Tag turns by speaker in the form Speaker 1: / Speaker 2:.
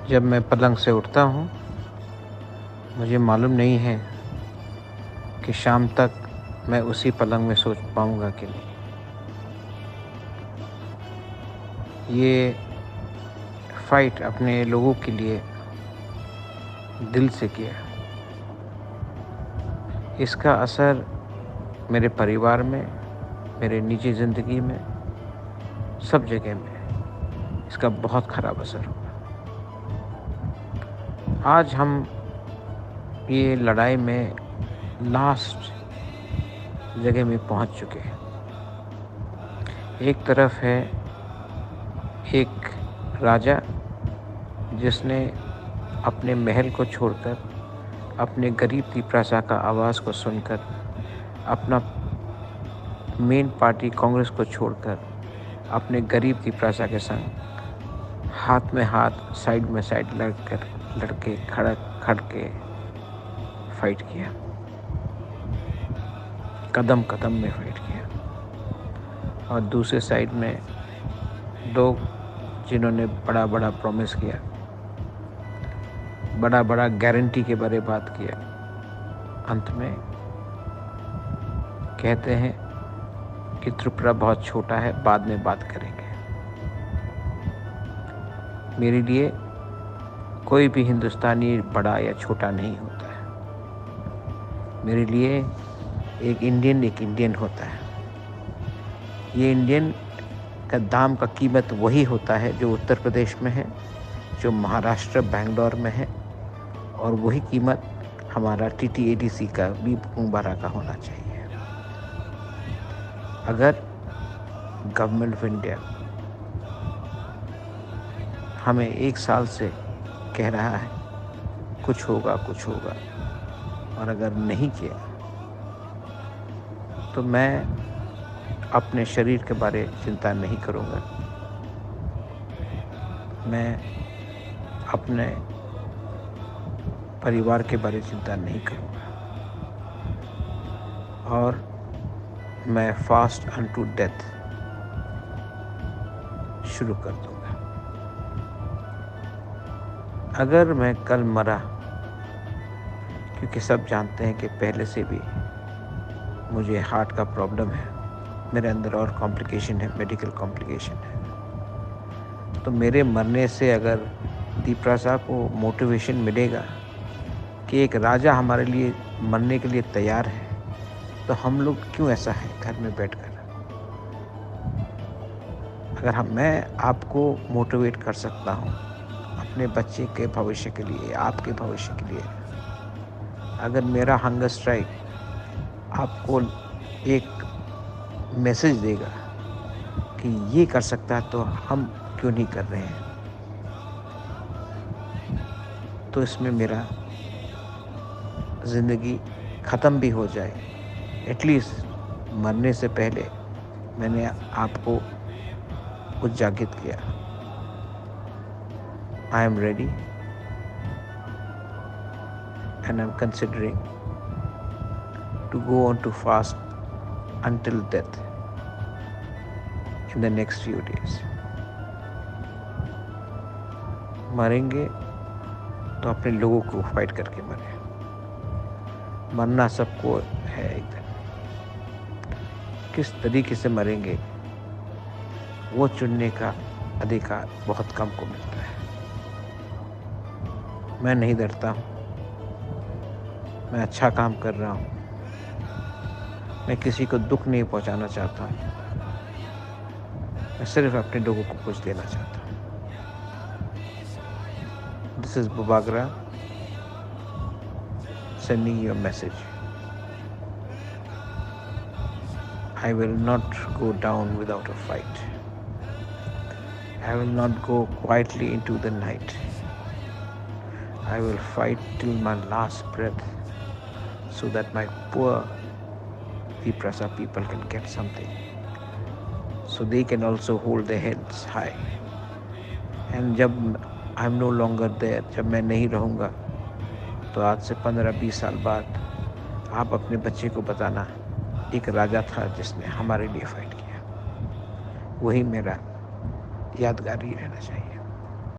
Speaker 1: जब मैं पलंग से उठता हूँ, मुझे मालूम नहीं है कि शाम तक मैं उसी पलंग में सो पाऊँगा कि नहीं। ये फ़ाइट अपने लोगों के लिए दिल से किया। इसका असर मेरे परिवार में, मेरे निजी ज़िंदगी में, सब जगह में इसका बहुत ख़राब असर हुआ। आज हम ये लड़ाई में लास्ट जगह में पहुंच चुके हैं। एक तरफ है एक राजा जिसने अपने महल को छोड़कर, अपने गरीब की प्रजा का आवाज़ को सुनकर, अपना मेन पार्टी कांग्रेस को छोड़कर, अपने गरीब की प्रजा के संग हाथ में हाथ, साइड में साइड लड़के खड़ के फाइट किया, कदम कदम में फाइट किया। और दूसरे साइड में लोग जिन्होंने बड़ा बड़ा प्रॉमिस किया, बड़ा बड़ा गारंटी के बारे बात किया, अंत में कहते हैं कि त्रिपुरा बहुत छोटा है, बाद में बात करेंगे। मेरे लिए कोई भी हिंदुस्तानी बड़ा या छोटा नहीं होता है। मेरे लिए एक इंडियन होता है। ये इंडियन का दाम का कीमत वही होता है जो उत्तर प्रदेश में है, जो महाराष्ट्र बेंगलोर में है, और वही कीमत हमारा TTADC का भी मुबारा का होना चाहिए। अगर गवर्नमेंट ऑफ इंडिया हमें 1 साल से कह रहा है कुछ होगा, और अगर नहीं किया तो मैं अपने शरीर के बारे चिंता नहीं करूँगा। मैं अपने परिवार के बारे चिंता नहीं करूँगा, और मैं फास्ट अनटू डेथ शुरू कर दूँगा। अगर मैं कल मरा, क्योंकि सब जानते हैं कि पहले से भी मुझे हार्ट का प्रॉब्लम है, मेरे अंदर और कॉम्प्लिकेशन है, मेडिकल कॉम्प्लिकेशन है, तो मेरे मरने से अगर दीपरासा को मोटिवेशन मिलेगा कि एक राजा हमारे लिए मरने के लिए तैयार है, तो हम लोग क्यों ऐसा है घर में बैठकर। अगर मैं आपको मोटिवेट कर सकता हूँ अपने बच्चे के भविष्य के लिए, आपके भविष्य के लिए, अगर मेरा हंगर स्ट्राइक आपको एक मैसेज देगा कि ये कर सकता है, तो हम क्यों नहीं कर रहे हैं। तो इसमें मेरा ज़िंदगी ख़त्म भी हो जाए, एटलीस्ट मरने से पहले मैंने आपको उजागिर किया। I am ready and I'm considering to go on to fast until death in the next few days. मरेंगे तो अपने लोगों को फाइट करके मरे। मरना सबको है एक दिन। किस तरीके से मरेंगे वो चुनने का अधिकार बहुत कम को मिलता है। मैं नहीं डरता हूँ, मैं अच्छा काम कर रहा हूँ, मैं किसी को दुख नहीं पहुँचाना चाहता हूँ, मैं सिर्फ अपने लोगों को कुछ देना चाहता हूँ। This is Bubagra sending you a message. I will not go down without a fight. I will not go quietly into the night. I will fight till my last breath, so that my poor Viprasa people can get something, so they can also hold their heads high. And जब I'm no longer there, जब मैं नहीं रहूँगा, तो आज से 15-20 साल बाद आप अपने बच्चे को बताना एक राजा था जिसने हमारे लिए फाइट किया। वही मेरा यादगार ही रहना चाहिए।